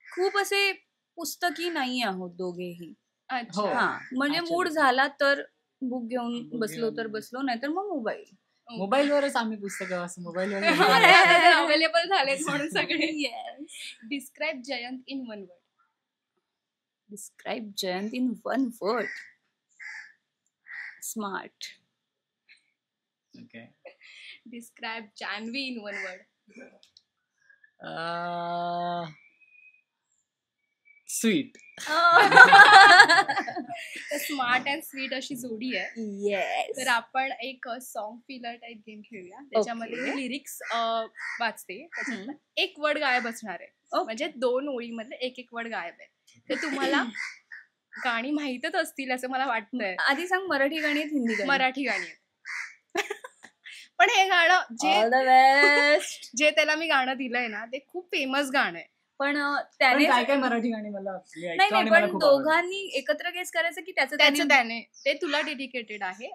Speaker 2: खूप असे पुस्तकी नाही आहोत दोघेही.
Speaker 3: अच्छा.
Speaker 1: हो.
Speaker 2: हा म्हणजे
Speaker 1: Actually.
Speaker 2: मूड झाला तर बुक घेऊन
Speaker 1: Book
Speaker 2: बसलो
Speaker 1: घेऊन
Speaker 2: तर बसलो, नाहीतर मग मोबाईल.
Speaker 1: मोबाईलवरच आम्ही पुस्तकं वाचतो, मोबाईलवर.
Speaker 3: अवेलेबल झालेत म्हणून सगळे.
Speaker 2: Yes.
Speaker 3: Describe Jayant in one word.
Speaker 2: Describe Jayant in one word. Smart.
Speaker 1: Okay.
Speaker 3: Describe Janhavi in one word.
Speaker 1: Sweet.
Speaker 3: Smart and sweet अशी जोडी आहे.
Speaker 2: Yes.
Speaker 3: तर आपण एक सॉन्ग फिलर टाईप गेम खेळूया. त्याच्यामध्ये
Speaker 2: Okay.
Speaker 3: मी लिरिक्स वाचते, त्याच्यातला एक वर्ड गायब असणार आहे. म्हणजे 2 ओळीमधले एक वर्ड गायब आहे. ते तुम्हाला गाणी माहीतच असतील असं मला वाटतंय.
Speaker 2: आधी सांग, मराठी गाणी आहेत, हिंदी गाणी?
Speaker 3: मराठी गाणी आहेत. पण हे गाणं
Speaker 2: All the best.
Speaker 3: जे त्याला मी गाणं दिलंय ना ते खूप फेमस गाणं आहे.
Speaker 2: पण
Speaker 1: पण
Speaker 2: त्याने
Speaker 1: काय काय मराठी गाणी मला मी ऐकतो
Speaker 2: नाही
Speaker 1: आणि मला
Speaker 2: पण
Speaker 1: खूप आवडतात.
Speaker 2: दोघांनी एकत्र गेस करायचं की त्याचं
Speaker 3: त्याने ते तुला डेडिकेटेड आहे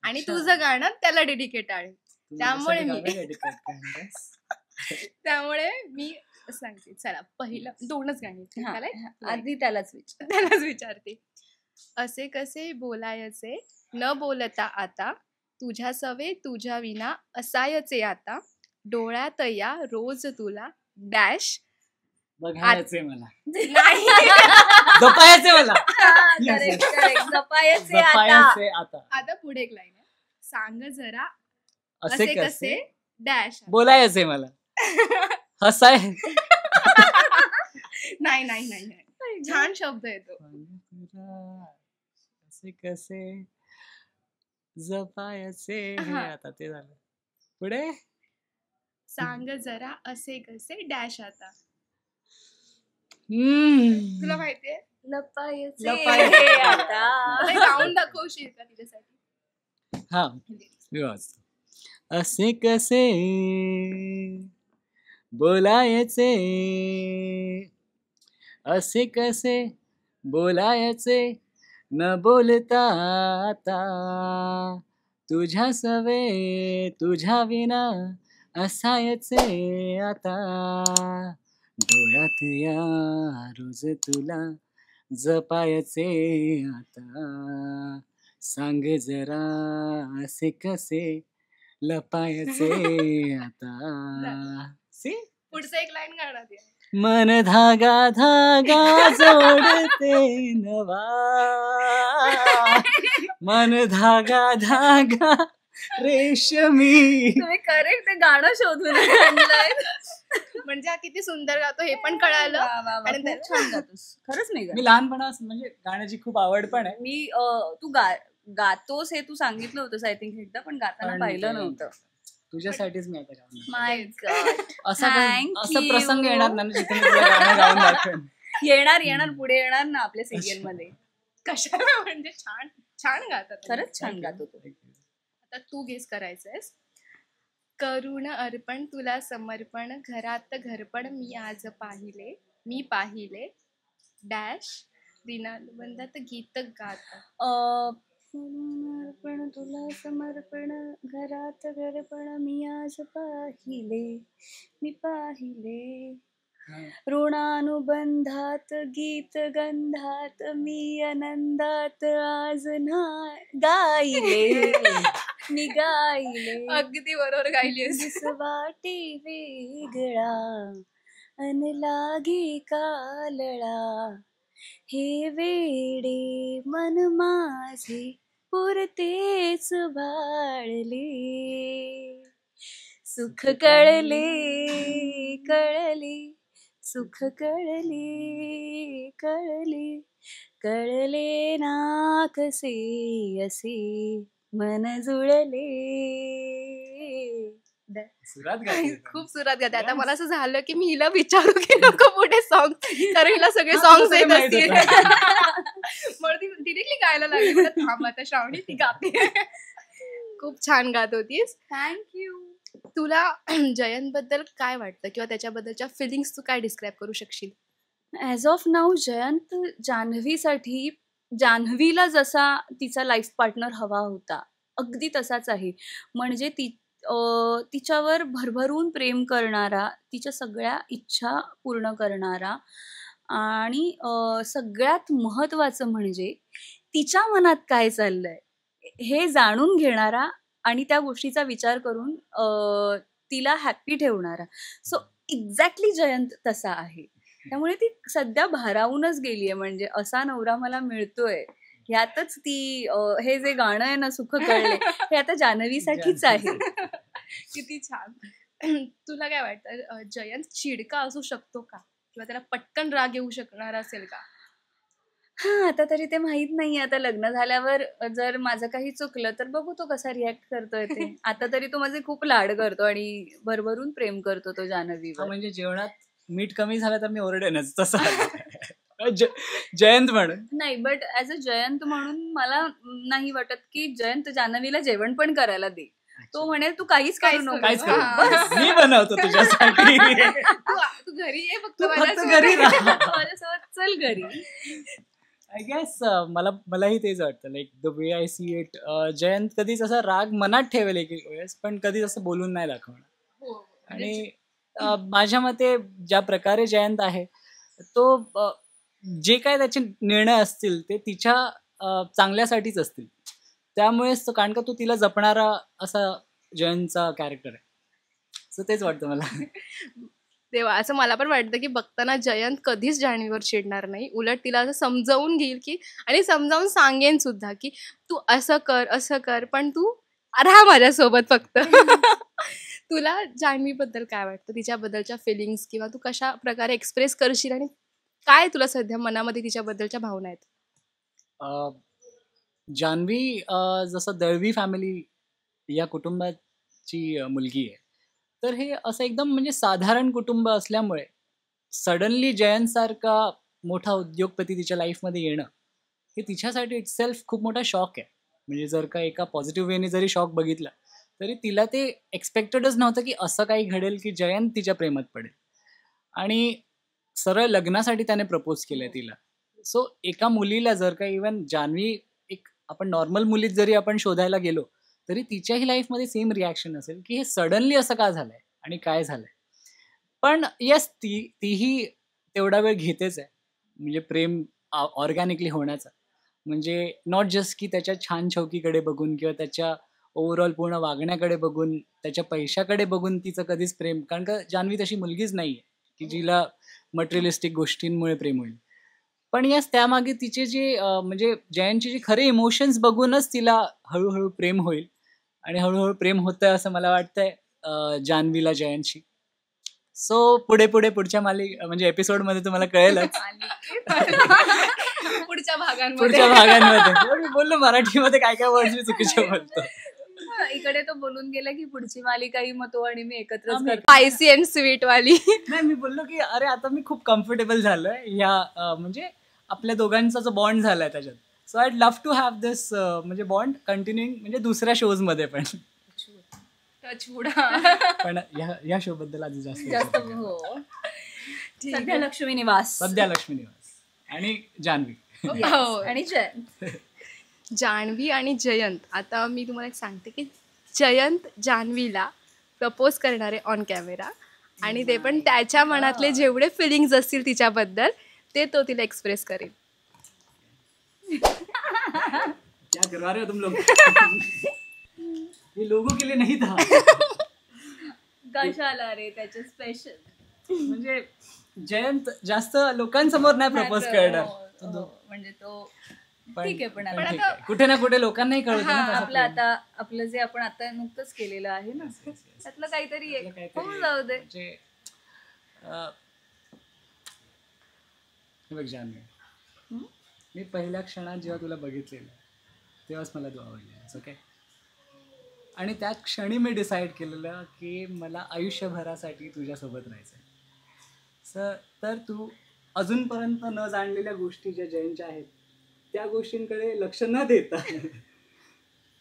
Speaker 3: आणि
Speaker 1: अच्छा.
Speaker 3: तुझं गाणं त्याला डेडिकेट आहे.
Speaker 1: तू
Speaker 3: त्यामुळे
Speaker 1: माझ्यासाठी
Speaker 3: मी-
Speaker 1: गाणं dedicate करणारस?
Speaker 3: त्यामुळे मी सांगते, चला पहिलं 2च गाणी आहेत.
Speaker 2: हा,
Speaker 3: चालेल?
Speaker 2: आधी त्यालाच विचार.
Speaker 3: त्यालाच विचारते. असे कसे बोलायचे न बोलता आता, तुझ्या सवे तुझ्या विना असायचे आता, डोळ्यात या रोज तुला डॅश
Speaker 1: बघायचंय मला,
Speaker 3: नाही.
Speaker 1: जपायचंय मला,
Speaker 2: Correct, correct. जपायचे आता.
Speaker 1: जपायचंय आता.
Speaker 3: आता पुढे एक लाईन आहे. सांग जरा
Speaker 1: असे
Speaker 3: असे
Speaker 1: कसे
Speaker 3: कसे डॅश.
Speaker 1: बोलायचंय मला, हसाय.
Speaker 3: नाही नाही नाही नाही. छान शब्द येतो.
Speaker 1: असे कसे जपायचे हे
Speaker 3: हा.
Speaker 1: आता ते झालं. पुढे
Speaker 3: सांग जरा असे कसे डॅश आता. तुला माहितीये
Speaker 2: लपायचे
Speaker 1: लपायचे.
Speaker 2: आता.
Speaker 3: ते गाऊन दाखवशील का तिच्यासाठी.
Speaker 1: हा मी वाचतो. असे कसे बोलायचे, असे कसे बोलायचे, न बोलता आता तुझ्या सवे तुझ्या विना असायचे आता. डोळ्यात या रोज तुला जपायचे आता. सांग जरा असे कसे लपायचे आता. See?
Speaker 3: पुढचं एक लाईन गाणं दे.
Speaker 1: मन धागा धागा जोडते नवा, मन धागा धागा रेशमी.
Speaker 2: तुम्ही करेक्ट ते गाणं शोधून आणलंय.
Speaker 3: म्हणजे हा किती सुंदर गातो हे पण कळालं. आणि
Speaker 2: आणि
Speaker 3: त्याला-
Speaker 2: छान गातोस खरंच नाही
Speaker 1: मी लहानपणापासून म्हणजे गाण्याची खूप आवड पण आहे.
Speaker 2: मी तू गातोस हे तू सांगितलं होतंस आय थिंक एकदा, पण गाताना
Speaker 1: पण
Speaker 2: पाहिलं
Speaker 1: ते-
Speaker 2: नव्हतं.
Speaker 1: तुझ्यासाठीच मी आता गाणं.
Speaker 2: माय गॉड.
Speaker 1: असा
Speaker 2: you.
Speaker 1: प्रसंग येणार ना जिथे मी तुला गाणं गाऊन दाखवेन.
Speaker 2: येणार पुढे येणार ना आपल्या सिरियल मध्ये.
Speaker 3: कशाला म्हणजे छान छान गातात.
Speaker 2: खरंच छान गातो तो.
Speaker 3: आता तू गेस करायचंयस. करुण अर्पण तुला समर्पण घरात घरपण मी पाहिले डॅश दिनानुबंधात गीत गात.
Speaker 2: पण तुला समर्पण घरात घरपण मी आज पाहिले ऋणानुबंधात गीत गंधात मी आनंदात आज गायले. मी गायले
Speaker 3: अगदी बरोबर गायली
Speaker 2: दिस वाटे वेगळा अन लागे कालळा. हे वेडे मन माझे पुरतेच बाळले. सुख कळले सुख कळले ना कसे असे मन जुळले.
Speaker 1: सुरात गाते.
Speaker 3: खूप सुरात गाते. आता मला असं झालं की मी हिला विचारू की नको पुढे सॉंग, कारण हिला सगळे सॉंग्स येत
Speaker 1: माहित
Speaker 3: असतील.
Speaker 1: होतं.
Speaker 3: म्हणून ती डिरेक्टली गायला लागली. म्हणलं, थांब आता श्रावणी ती गाते. खूप छान गात होतीस.
Speaker 2: थँक्यू.
Speaker 3: तुला जयंत बद्दल काय वाटतं किंवा त्याच्याबद्दलच्या फिलिंग्स तू काय डिस्क्राईब करू शकशील?
Speaker 2: ॲज ऑफ नाऊ जयंत जान्हवीसाठी, जान्हवीला जसा तिचा लाईफ पार्टनर हवा होता अगदी तसाच आहे. म्हणजे तिच्यावर भरभरून प्रेम करणारा, तिच्या सगळ्या इच्छा पूर्ण करणारा आणि सगळ्यात महत्त्वाचं म्हणजे तिच्या मनात काय चाललंय हे जाणून घेणारा आणि त्या गोष्टीचा विचार करून तिला हॅप्पी ठेवणारा. सो एक्झॅक्टली जयंत तसा आहे. त्यामुळे ती सध्या भारावूनच गेली आहे. म्हणजे असा नवरा मला मिळतोय ह्यातच ती हे जे गाणं आहे ना सुख कळले हे आता जान्हवीसाठीच आहे.
Speaker 3: किती छान. तुला काय वाटतं जयंत चिडका असू शकतो का, किंवा त्याला पटकन राग येऊ शकणार असेल का?
Speaker 2: हा आता तरी ते माहित नाही. आता लग्न झाल्यावर जर माझं काही चुकलं तर बघू तो कसा रिॲक्ट करतोय ते. आता तरी तो माझे खूप लाड करतो आणि भरभरून प्रेम करतो तो
Speaker 1: हा,
Speaker 2: जान्हवीवर.
Speaker 1: म्हणजे जेवणात मीठ कमी झालं तर मी ओरडेनच तसं. जयंत म्हणून
Speaker 2: नाही, बट ऍज अ जयंत म्हणून मला नाही वाटत की जयंत जान्हवीला जेवण पण करायला दे. तो म्हणेल तू काहीच करू नको.
Speaker 1: काहीच करू
Speaker 3: हा.
Speaker 1: नको. मी बनवतो तुझ्यासाठी.
Speaker 3: तू घरी ये फक्त
Speaker 1: तू फक्त
Speaker 3: माझ्यासोबत.
Speaker 1: घरी राहा.
Speaker 2: माझ्यासोबत चल घरी.
Speaker 1: आय गेस मलाही तेच वाटतं. Like the way I see it, Jayant कधीच असा राग मनात ठेवेल एक वेळेस, पण कधीच असं बोलून नाही दाखवणार.
Speaker 3: हो.
Speaker 1: आणि माझ्या मते ज्या प्रकारे जयंत आहे तो जे काय त्याचे निर्णय असतील ते तिच्या चांगल्यासाठीच असतील. त्यामुळेच तो, कारण का तो तिला जपणारा असा जयंतचा कॅरेक्टर आहे. सो तेच वाटतं मला.
Speaker 3: तेव्हा असं मला पण वाटतं की बघताना जयंत कधीच जान्हवीवर चिडणार नाही. उलट तिला असं समजावून घेईल की, आणि समजावून सांगेन सुद्धा की तू असं कर पण तू राहा माझ्यासोबत फक्त. तुला जान्हवीबद्दल काय वाटतं, तिच्याबद्दलच्या फिलिंग्स, किंवा तू कशा प्रकारे एक्सप्रेस करशील आणि काय तुला सध्या मनामध्ये तिच्याबद्दलच्या भावना आहेत?
Speaker 1: जान्हवी जसं दळवी फॅमिली या कुटुंबाची मुलगी आहे, तर हे असं एकदम म्हणजे साधारण कुटुंब असल्यामुळे सडनली जयंतसारखा मोठा उद्योगपती तिच्या लाईफमध्ये येणं हे तिच्यासाठी इटसेल्फ खूप मोठा शॉक आहे. म्हणजे जर का एका पॉझिटिव्ह वेने जरी शॉक बघितला तरी तिला ते एक्सपेक्टेडच नव्हतं की असं काही घडेल की जयंत तिच्या प्रेमात पडेल. आणि सरळ लग्नासाठी त्याने प्रपोज केलंय तिला. सो एका मुलीला जर का इवन जान्हवी एक आपण नॉर्मल मुलीत जरी आपण शोधायला गेलो तरी तिच्याही लाईफमध्ये सेम रिॲक्शन असेल की हे सडनली असं का झालंय आणि काय झालंय. पण येस तीही तेवढा वेळ घेतेच आहे म्हणजे प्रेम ऑर्गॅनिकली होण्याचा. म्हणजे नॉट जस्ट की त्याच्या छान छौकीकडे बघून किंवा त्याच्या ओव्हरऑल पूर्ण वागण्याकडे बघून त्याच्या पैशाकडे बघून तिचं कधीच प्रेम, कारण का जान्हवी तशी मुलगीच नाही आहे की जिला मटेरियलिस्टिक गोष्टींमुळे प्रेम होईल. पण यास त्यामागे तिचे जे म्हणजे जयंतचे जे खरे इमोशन्स बघूनच तिला हळूहळू प्रेम होईल आणि हळूहळू प्रेम होतंय असं मला वाटतंय जान्हवीला जयंतशी. सो पुढच्या म्हणजे एपिसोडमध्ये तुम्हाला कळेलच.
Speaker 2: पुढच्या भागांमध्ये
Speaker 1: पुढच्या भागांमध्ये मी बोललो मराठीमध्ये काय काय वर्ड्स मी चुकीचे बोलतो.
Speaker 2: इकडे तो बोलून गेला की पुढची मालिका ही मग तो आणि मी एकत्रच
Speaker 1: आम्ही-
Speaker 2: करतो.
Speaker 3: स्पायसी अँड स्वीट वाली.
Speaker 1: नाही, मी बोललो की अरे आता मी खूप कम्फर्टेबल झालोय ह्या म्हणजे आपल्या दोघांचा जो बॉन्ड झालाय त्याच्यात. So I love to have this म्हणजे बॉन्ड कंटिन्युइंग म्हणजे दुसऱ्या शोज मध्ये पण.
Speaker 2: टचवूड.
Speaker 1: पण या शो बद्दल आधी
Speaker 2: जास्त
Speaker 1: जास्त
Speaker 2: हो. सध्या लक्ष्मी निवास.
Speaker 1: सध्या लक्ष्मी निवास आणि जान्हवी.
Speaker 3: हो.
Speaker 2: आणि जयंत.
Speaker 3: जान्हवी आणि जयंत. आता मी तुम्हाला एक सांगते की जयंत जान्हवीला प्रपोज करणारे ऑन कॅमेरा आणि ते पण त्याच्या मनातले जेवढे फिलिंग्स असतील तिच्याबद्दल ते तो तिला एक्सप्रेस करेल.
Speaker 1: क्या करवा रहे हो तुम लोग? ये लोगों के लिए नहीं था.
Speaker 2: कशाला रे त्याचे स्पेशल.
Speaker 1: म्हणजे जयंत जास्त लोकांसमोर नाही प्रपोज करणार.
Speaker 2: म्हणजे तो
Speaker 1: पण-
Speaker 2: ठीक आहे पण
Speaker 1: पण
Speaker 2: आता
Speaker 1: ठीक आहे. कुठे ना कुठे लोकांनाही कळतं ना तसं
Speaker 2: आपलं
Speaker 1: प्रेम.
Speaker 2: आता आपलं जे आपण आता नुकतंच केलेलं आहे ना त्यातलं काहीतरी एक
Speaker 1: काहीतरी
Speaker 2: होऊन जाऊ दे.
Speaker 1: म्हणजे हे बघ जान्हवी, मी पहिल्या क्षणात जेव्हा तुला बघितलेलं तेव्हाच मला तू आवडली. ओके. आणि त्या क्षणी मी डिसाईड केलेलं की मला आयुष्यभरासाठी तुझ्यासोबत राहायचं आहे. तर तू अजूनपर्यंत न जाणलेल्या गोष्टी ज्या जयंतच्या आहेत त्या गोष्टींकडे लक्ष न देता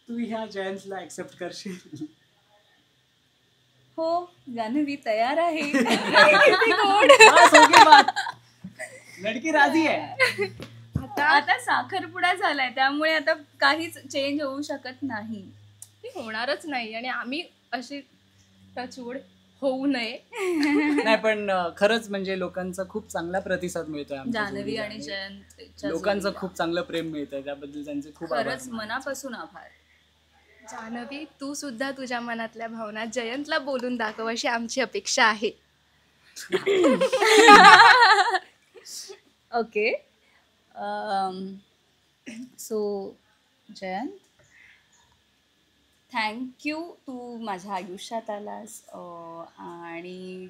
Speaker 1: तू ह्या जयंतला ऍक्सेप्ट करशील.
Speaker 2: हो जान्हवी तयार आहे.
Speaker 1: बस, होगी बात. लडकी राजी आहे.
Speaker 2: आता साखरपुडा झालाय त्यामुळे आता काहीच चेंज होऊ शकत नाही.
Speaker 3: ते होणारच नाही आणि आम्ही अशी टचवूड होऊ नये.
Speaker 1: नाही पण खरंच म्हणजे लोकांचा खूप चांगला प्रतिसाद मिळतोय आमच्या
Speaker 2: जान्हवी
Speaker 1: जोडीला.
Speaker 2: आणि जयंत
Speaker 1: लोकांचं खूप चांगलं प्रेम मिळतंय त्याबद्दल त्यांचे खूप आभार
Speaker 2: खरंच
Speaker 1: मानतो.
Speaker 2: मनापासून आभार.
Speaker 3: जान्हवी तू सुद्धा तुझ्या मनातल्या भावना जयंतला बोलून दाखव अशी आमची अपेक्षा आहे.
Speaker 2: ओके. सो जयंत थँक्यू तू माझ्या आयुष्यात आलास आणि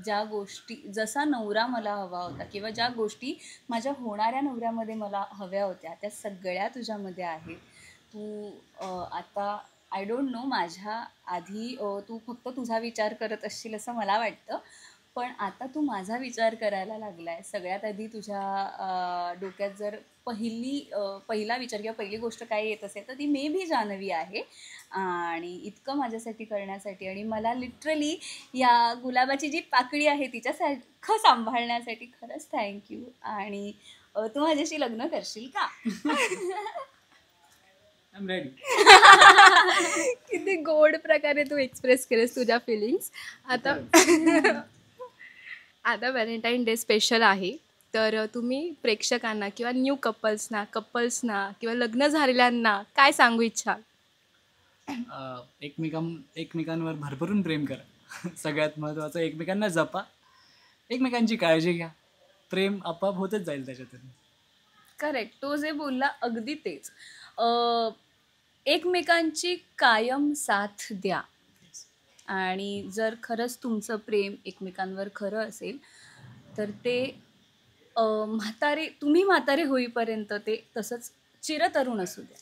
Speaker 2: ज्या गोष्टी जसा नवरा मला हवा होता किंवा ज्या गोष्टी माझ्या होणाऱ्या नवऱ्यामध्ये मला हव्या होत्या त्या सगळ्या तुझ्यामध्ये आहेत. तू आता आय डोंट नो माझ्या आधी तू फक्त तुझा विचार करत असशील असं मला वाटतं पण आता तू माझा विचार करायला लागला आहे. सगळ्यात आधी तुझ्या डोक्यात जर पहिला विचार किंवा पहिली गोष्ट काय येत असेल तर ती मे बी जान्हवी आहे आणि इतकं माझ्यासाठी करण्यासाठी आणि मला लिटरली या गुलाबाची जी पाकळी आहे तिच्यासारखं सांभाळण्यासाठी खरंच थँक्यू. आणि तू माझ्याशी लग्न करशील का?
Speaker 1: I'm ready.
Speaker 3: किती गोड प्रकारे तू एक्सप्रेस केलेस तुझ्या फिलिंग्स. आता व्हॅलेंटाईन डे स्पेशल आहे तर तुम्ही प्रेक्षकांना किंवा न्यू कपल्सना किंवा लग्न झालेल्यांना काय सांगू इच्छाल?
Speaker 1: एकमेकांवर भरभरून प्रेम करा. सगळ्यात महत्त्वाचं एकमेकांना जपा, एकमेकांची काळजी घ्या. प्रेम आपोआप होतच जाईल त्याच्यातून.
Speaker 2: करेक्ट. तो जे बोलला अगदी तेच. एकमेकांची कायम साथ द्या आणि जर खरंच तुमचं प्रेम एकमेकांवर खरं असेल तर ते तुम्ही म्हातारे होईपर्यंत ते तसंच चिरतरुण असू द्या.